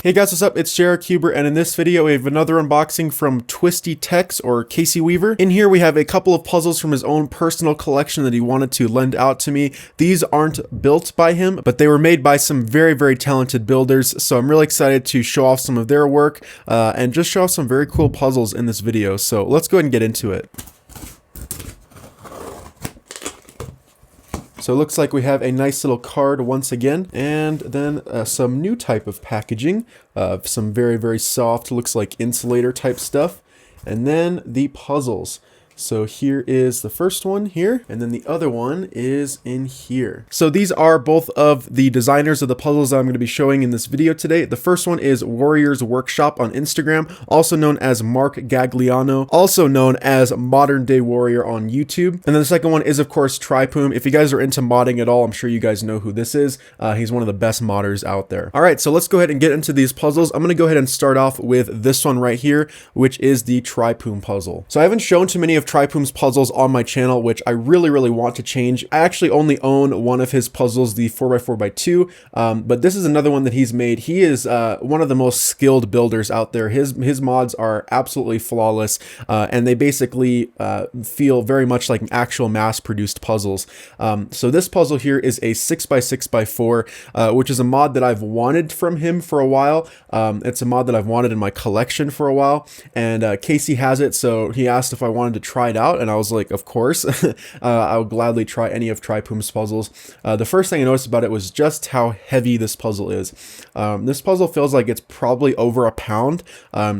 Hey guys, what's up? It's Jared Cuber, and in this video we have another unboxing from TwistyTex or Casey Weaver. In here we have a couple of puzzles from his own personal collection that he wanted to lend out to me. These aren't built by him, but they were made by some very talented builders, so I'm really excited to show off some of their work and just show off some very cool puzzles in this video. So let's go ahead and get into it. So it looks like we have a nice little card once again, and then some new type of packaging, some very soft, looks like insulator type stuff, and then the puzzles. So here is the first one here, and then the other one is in here. So these are both of the designers of the puzzles that I'm going to be showing in this video today. The first one is Warriors Workshop on Instagram, also known as Mark Gagliano, also known as Modern Day Warrior on YouTube. And then the second one is, of course, Traiphum. If you guys are into modding at all, I'm sure you guys know who this is. He's one of the best modders out there. All right, so let's go ahead and get into these puzzles. I'm going to go ahead and start off with this one right here, which is the Traiphum puzzle. So I haven't shown too many of Traiphum's puzzles on my channel, which I really want to change. I actually only own one of his puzzles, the 4x4x2, but this is another one that he's made. He is one of the most skilled builders out there. His mods are absolutely flawless, and they basically feel very much like actual mass-produced puzzles. So this puzzle here is a 6x6x4, which is a mod that I've wanted from him for a while. It's a mod that I've wanted in my collection for a while, and Casey has it, so he asked if I wanted to try it out, and I was like, of course. I would gladly try any of Traiphum's puzzles. The first thing I noticed about it was just how heavy this puzzle is. This puzzle feels like it's probably over a pound,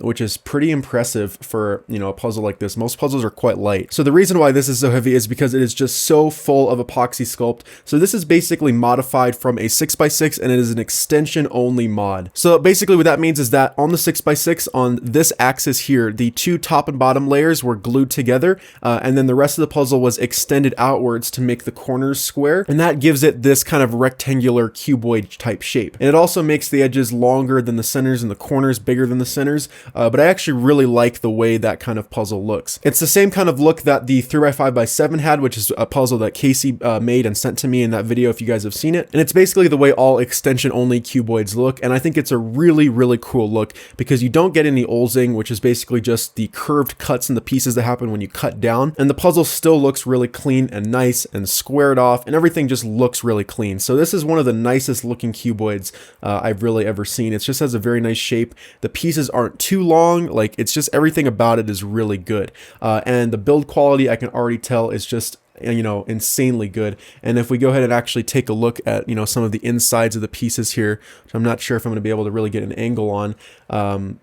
which is pretty impressive for, you know, a puzzle like this. Most puzzles are quite light. So the reason why this is so heavy is because it is just so full of epoxy sculpt. So this is basically modified from a 6x6, and it is an extension only mod. So basically what that means is that on the 6x6, on this axis here, the two top and bottom layers were glued together, and then the rest of the puzzle was extended outwards to make the corners square, and that gives it this kind of rectangular cuboid type shape. And it also makes the edges longer than the centers and the corners bigger than the centers, but I actually really like the way that kind of puzzle looks. It's the same kind of look that the 3x5x7 had, which is a puzzle that Casey made and sent to me in that video if you guys have seen it. And it's basically the way all extension only cuboids look, and I think it's a really cool look because you don't get any oilsing, which is basically just the curved cuts in the pieces that happen when you cut down, and the puzzle still looks really clean and nice and squared off, and everything just looks really clean. So this is one of the nicest looking cuboids I've really ever seen. It just has a very nice shape. The pieces aren't too long, like it's just everything about it is really good, and the build quality I can already tell is just, you know, insanely good. And if we go ahead and actually take a look at, you know, some of the insides of the pieces here, which I'm not sure if I'm going to be able to really get an angle on,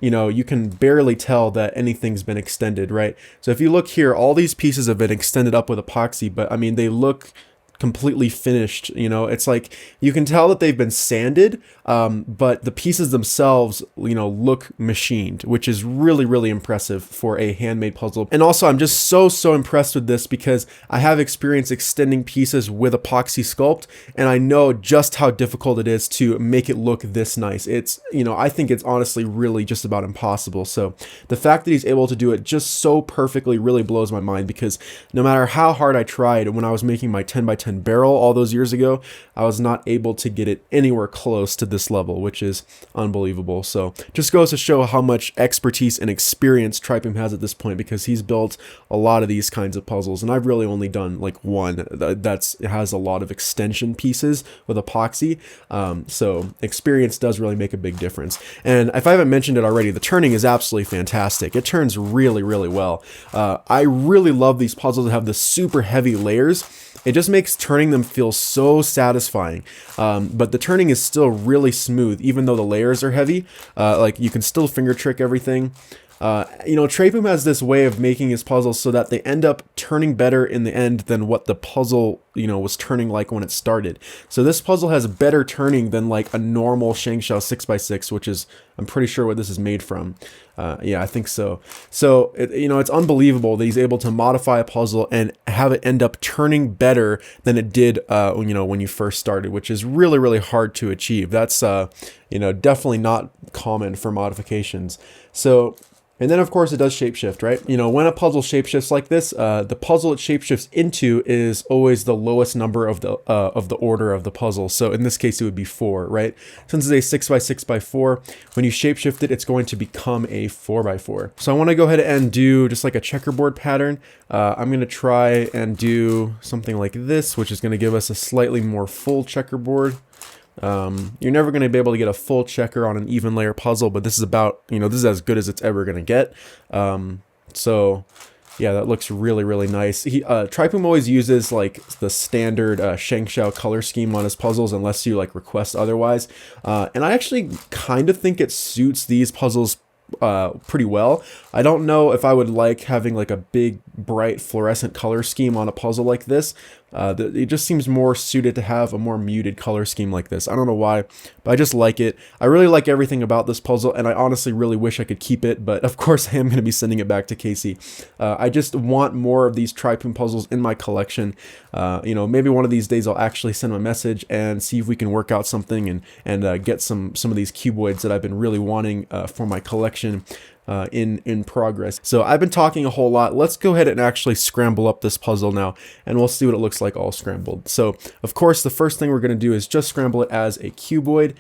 you know, you can barely tell that anything's been extended, right? So if you look here, all these pieces have been extended up with epoxy, but I mean, they look completely finished. You know, it's like you can tell that they've been sanded, but the pieces themselves, you know, look machined, which is really impressive for a handmade puzzle. And also I'm just so impressed with this because I have experience extending pieces with epoxy sculpt, and I know just how difficult it is to make it look this nice. It's, you know, I think it's honestly really just about impossible. So the fact that he's able to do it just so perfectly really blows my mind, because no matter how hard I tried when I was making my 10x10 barrel all those years ago, I was not able to get it anywhere close to this level, which is unbelievable. So just goes to show how much expertise and experience Traiphum has at this point, because he's built a lot of these kinds of puzzles, and I've really only done like one it has a lot of extension pieces with epoxy. So experience does really make a big difference. And if I haven't mentioned it already, the turning is absolutely fantastic. It turns really well. I really love these puzzles that have the super heavy layers. It just makes turning them feel so satisfying, but the turning is still really smooth, even though the layers are heavy. Like you can still finger trick everything. You know, Traiphum has this way of making his puzzles so that they end up turning better in the end than what the puzzle, you know, was turning like when it started. So this puzzle has better turning than like a normal Shangshao 6x6, which is, I'm pretty sure what this is made from. Yeah, I think so. So, you know, it's unbelievable that he's able to modify a puzzle and have it end up turning better than it did, you know, when you first started, which is really hard to achieve. That's, you know, definitely not common for modifications. So And then of course it does shapeshift, right? You know, when a puzzle shapeshifts like this, the puzzle it shapeshifts into is always the lowest number of the order of the puzzle. So in this case, it would be 4, right? Since it's a 6x6x4, when you shapeshift it, it's going to become a 4x4. So I want to go ahead and do just like a checkerboard pattern. I'm going to try and do something like this, which is going to give us a slightly more full checkerboard. You're never going to be able to get a full checker on an even layer puzzle, but this is about, you know, this is as good as it's ever going to get. So yeah, that looks really, really nice. Traiphum always uses like the standard Shengshou color scheme on his puzzles unless you like request otherwise. And I actually kind of think it suits these puzzles pretty well. I don't know if I would like having like a big bright fluorescent color scheme on a puzzle like this. It just seems more suited to have a more muted color scheme like this. I don't know why, but I just like it. I really like everything about this puzzle, and I honestly really wish I could keep it, but of course I am going to be sending it back to Casey. I just want more of these Traiphum puzzles in my collection. You know, maybe one of these days I'll actually send him a message and see if we can work out something and get some of these cuboids that I've been really wanting for my collection in progress. So I've been talking a whole lot. Let's go ahead and actually scramble up this puzzle now, and we'll see what it looks like all scrambled. So of course the first thing we're going to do is just scramble it as a cuboid.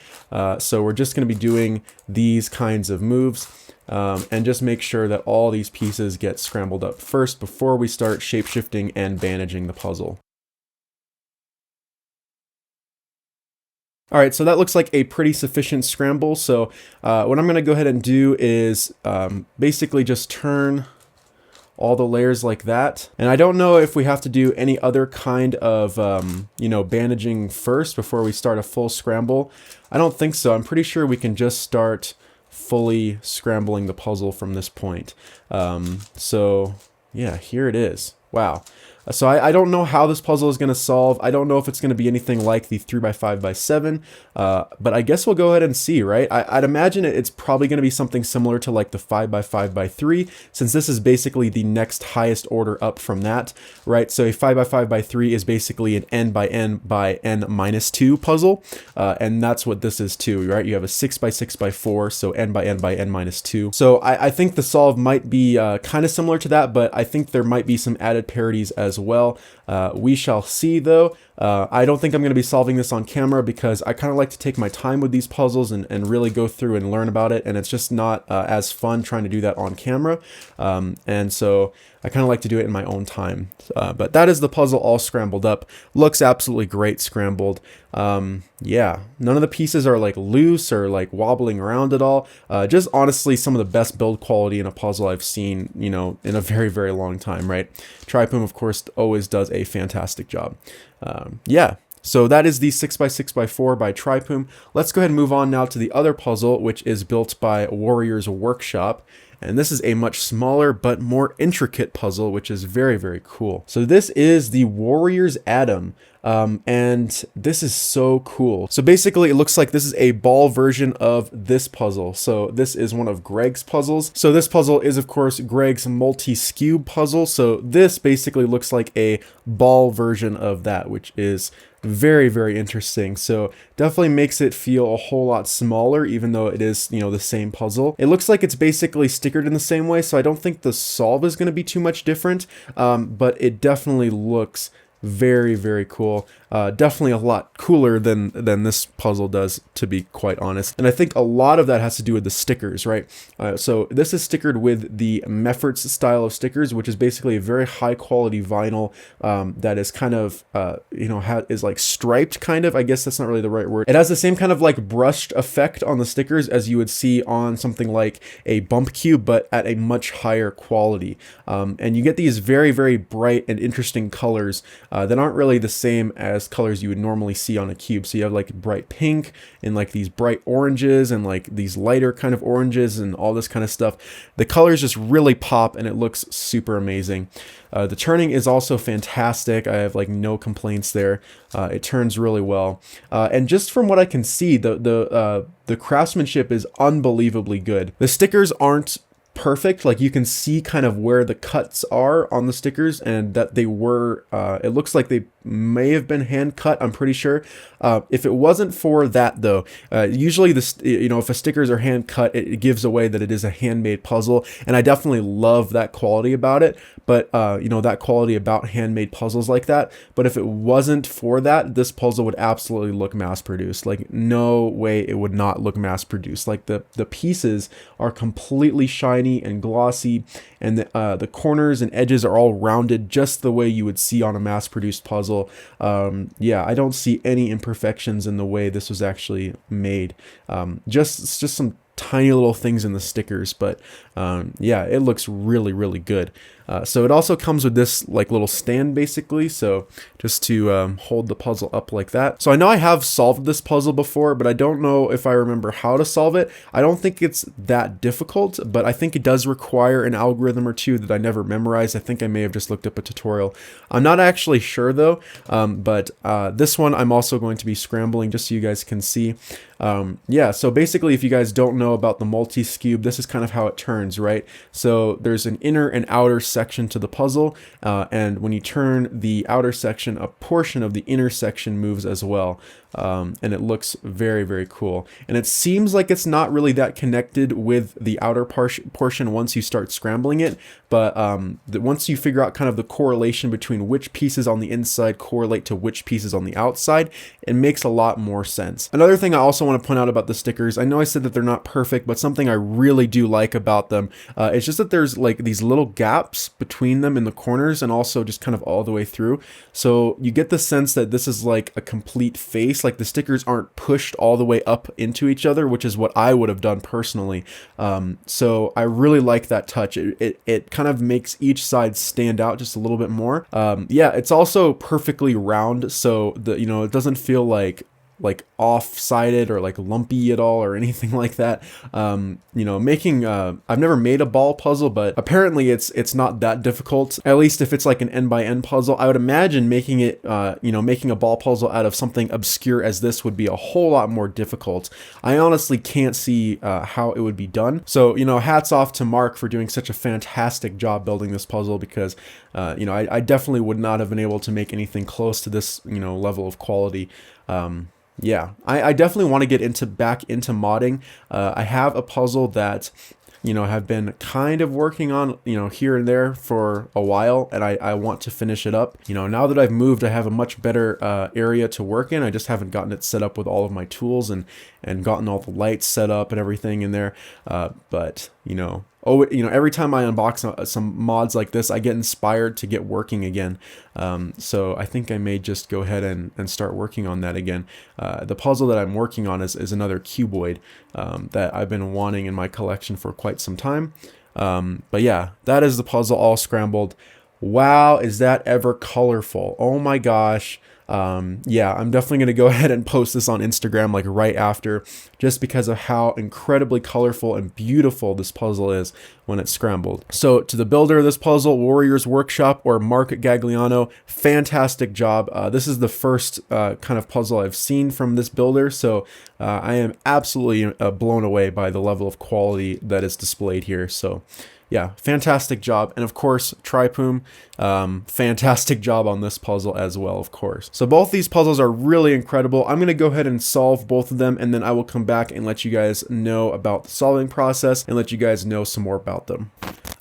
So we're just going to be doing these kinds of moves. And just make sure that all these pieces get scrambled up first before we start shapeshifting and bandaging the puzzle. All right, so that looks like a pretty sufficient scramble. So what I'm going to go ahead and do is basically just turn all the layers like that. And I don't know if we have to do any other kind of, you know, bandaging first before we start a full scramble. I don't think so. I'm pretty sure we can just start fully scrambling the puzzle from this point. So yeah, here it is. Wow. So I don't know how this puzzle is going to solve. I don't know if it's going to be anything like the 3x5x7, but I guess we'll go ahead and see, right? I'd imagine it's probably going to be something similar to like the 5x5x3, since this is basically the next highest order up from that, right? So a 5x5x3 is basically an n by n by n minus 2 puzzle, and that's what this is too, right? You have a 6x6x4, so n by n by n minus 2. So I think the solve might be kind of similar to that, but I think there might be some added parodies as well. We shall see though. I don't think I'm going to be solving this on camera because I kind of like to take my time with these puzzles and really go through and learn about it, and it's just not as fun trying to do that on camera, and so I kind of like to do it in my own time. But that is the puzzle all scrambled up. Looks absolutely great scrambled. Yeah, none of the pieces are like loose or like wobbling around at all. Just honestly some of the best build quality in a puzzle I've seen, you know, in a very, very long time, right? Traiphum, of course, always does a fantastic job. Yeah. So that is the 6x6x4 by Traiphum. Let's go ahead and move on now to the other puzzle, which is built by Warrior's Workshop. And this is a much smaller but more intricate puzzle, which is very, very cool. So this is the Warrior's Atom. And this is so cool. So basically it looks like this is a ball version of this puzzle. So this is one of Greg's puzzles. So this puzzle is of course Greg's multi-skew puzzle. So this basically looks like a ball version of that, which is very, very interesting. So definitely makes it feel a whole lot smaller, even though it is, you know, the same puzzle. It looks like it's basically stickered in the same way, so I don't think the solve is going to be too much different, but it definitely looks very, very cool. Definitely a lot cooler than this puzzle does, to be quite honest. And I think a lot of that has to do with the stickers, right? So this is stickered with the Mefferts style of stickers, which is basically a very high quality vinyl that is kind of, you know, is like striped kind of. I guess that's not really the right word. It has the same kind of like brushed effect on the stickers as you would see on something like a bump cube, but at a much higher quality. And you get these very, very bright and interesting colors that aren't really the same as colors you would normally see on a cube. So you have like bright pink and like these bright oranges and like these lighter kind of oranges and all this kind of stuff. The colors just really pop and it looks super amazing. The turning is also fantastic. I have like no complaints there. It turns really well. And just from what I can see, the craftsmanship is unbelievably good. The stickers aren't perfect. Like you can see kind of where the cuts are on the stickers, and that they were, it looks like they may have been hand cut, I'm pretty sure. If it wasn't for that though, usually this, you know, if a stickers are hand cut, it gives away that it is a handmade puzzle, and I definitely love that quality about it. But you know, that quality about handmade puzzles like that. But if it wasn't for that, this puzzle would absolutely look mass produced. Like no way it would not look mass produced. Like the pieces are completely shiny and glossy, and the corners and edges are all rounded just the way you would see on a mass produced puzzle. Yeah, I don't see any imperfections in the way this was actually made. Just some tiny little things in the stickers, but yeah, it looks really good. So it also comes with this like little stand basically, so just to hold the puzzle up like that. So I know I have solved this puzzle before, but I don't know if I remember how to solve it. I don't think it's that difficult, but I think it does require an algorithm or two that I never memorized. I think I may have just looked up a tutorial. I'm not actually sure though, but this one I'm also going to be scrambling just so you guys can see. Yeah, so basically if you guys don't know about the multi-cube, this is kind of how it turns, right? So there's an inner and outer section to the puzzle, and when you turn the outer section, a portion of the inner section moves as well. And it looks very cool. And it seems like it's not really that connected with the outer portion once you start scrambling it, but once you figure out kind of the correlation between which pieces on the inside correlate to which pieces on the outside, it makes a lot more sense. Another thing I also want to point out about the stickers, I know I said that they're not perfect, but something I really do like about them, it's just that there's like these little gaps between them in the corners and also just kind of all the way through. So you get the sense that this is like a complete face. Like the stickers aren't pushed all the way up into each other, which is what I would have done personally. So I really like that touch. It kind of makes each side stand out just a little bit more. Yeah, it's also perfectly round, so you know, it doesn't feel like off-sided or like lumpy at all or anything like that. You know, making I've never made a ball puzzle, but apparently it's not that difficult, at least if it's like an end by end puzzle. I would imagine making it you know, making a ball puzzle out of something obscure as this would be a whole lot more difficult. I honestly can't see how it would be done. So, you know, hats off to Mark for doing such a fantastic job building this puzzle, because you know, I definitely would not have been able to make anything close to this, you know, level of quality. Yeah, I definitely want to get back into modding. I have a puzzle that, you know, have been kind of working on, you know, here and there for a while, and I want to finish it up. You know, now that I've moved, I have a much better area to work in. I just haven't gotten it set up with all of my tools and gotten all the lights set up and everything in there. But, you know, every time I unbox some mods like this, I get inspired to get working again. So I think I may just go ahead and start working on that again. The puzzle that I'm working on is another cuboid that I've been wanting in my collection for quite some time. But yeah, that is the puzzle all scrambled. Wow, is that ever colorful? Oh my gosh. Yeah, I'm definitely going to go ahead and post this on Instagram like right after, just because of how incredibly colorful and beautiful this puzzle is when it's scrambled. So to the builder of this puzzle, Warriors Workshop or Mark Gagliano, fantastic job. This is the first kind of puzzle I've seen from this builder, so I am absolutely blown away by the level of quality that is displayed here. So yeah, fantastic job. And of course, Traiphum, fantastic job on this puzzle as well, of course. So both these puzzles are really incredible. I'm going to go ahead and solve both of them, and then I will come back and let you guys know about the solving process and let you guys know some more about them.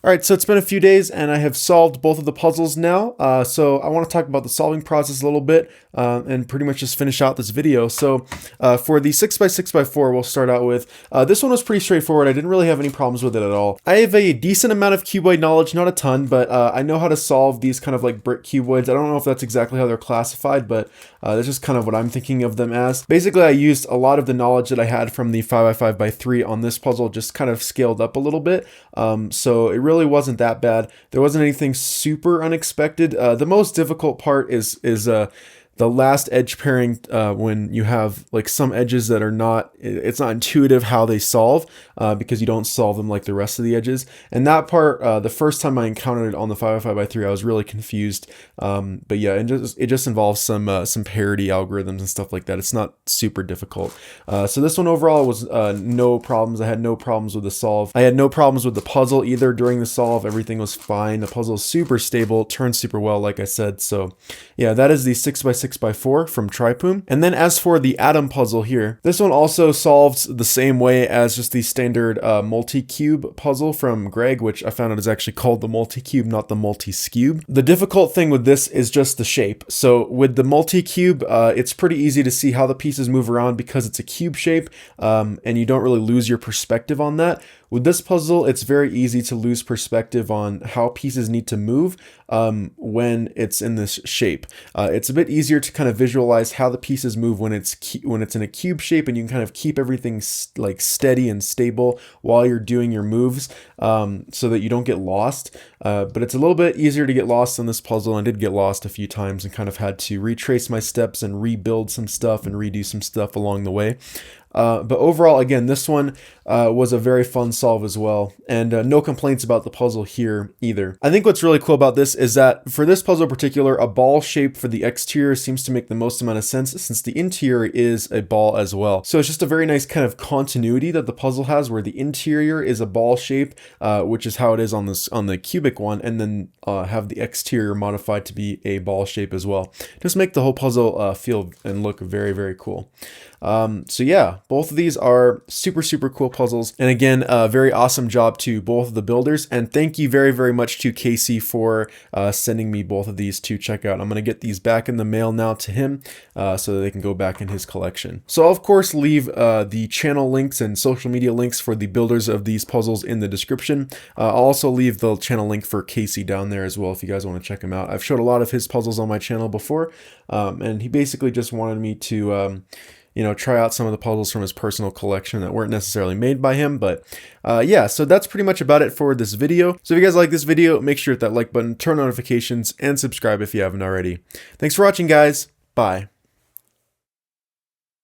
Alright, so it's been a few days and I have solved both of the puzzles now, so I want to talk about the solving process a little bit and pretty much just finish out this video. So for the 6x6x4, we'll start out with, this one was pretty straightforward. I didn't really have any problems with it at all. I have a decent amount of cuboid knowledge, not a ton, but I know how to solve these kind of like brick cuboids. I don't know if that's exactly how they're classified, but that's just kind of what I'm thinking of them as. Basically, I used a lot of the knowledge that I had from the 5x5x3 on this puzzle, just kind of scaled up a little bit, so it really wasn't that bad. There wasn't anything super unexpected. The most difficult part is the last edge pairing, when you have like some edges that are not, it's not intuitive how they solve, because you don't solve them like the rest of the edges. And that part, the first time I encountered it on the 505x3, I was really confused. But yeah, it just involves some parity algorithms and stuff like that. It's not super difficult. So this one overall was no problems. I had no problems with the solve. I had no problems with the puzzle either during the solve. Everything was fine. The puzzle is super stable, turns super well, like I said. So yeah, that is the 6x6x4 from Traiphum. And then as for the atom puzzle here, this one also solves the same way as just the standard multi-cube puzzle from Greg, which I found out is actually called the multi-cube, not the multi-scube. The difficult thing with this is just the shape. So with the multi-cube, it's pretty easy to see how the pieces move around because it's a cube shape, and you don't really lose your perspective on that. With this puzzle, it's very easy to lose perspective on how pieces need to move when it's in this shape. It's a bit easier to kind of visualize how the pieces move when it's in a cube shape, and you can kind of keep everything like steady and stable while you're doing your moves, so that you don't get lost. But it's a little bit easier to get lost in this puzzle. I did get lost a few times and kind of had to retrace my steps and rebuild some stuff and redo some stuff along the way. But overall, again, this one was a very fun solve as well, and no complaints about the puzzle here either. I think what's really cool about this is that for this puzzle in particular, a ball shape for the exterior seems to make the most amount of sense since the interior is a ball as well. So it's just a very nice kind of continuity that the puzzle has, where the interior is a ball shape, which is how it is on the cubic one, and then have the exterior modified to be a ball shape as well. Just make the whole puzzle feel and look very, very cool. So yeah, both of these are super, super cool puzzles. And again, very awesome job to both of the builders. And thank you very, very much to Casey for sending me both of these to check out. I'm going to get these back in the mail now to him so that they can go back in his collection. So I'll of course leave the channel links and social media links for the builders of these puzzles in the description. I'll also leave the channel link for Casey down there as well if you guys want to check him out. I've showed a lot of his puzzles on my channel before, and he basically just wanted me to try out some of the puzzles from his personal collection that weren't necessarily made by him. But yeah, so that's pretty much about it for this video. So if you guys like this video, make sure to hit that like button, turn on notifications, and subscribe if you haven't already. Thanks for watching, guys. Bye.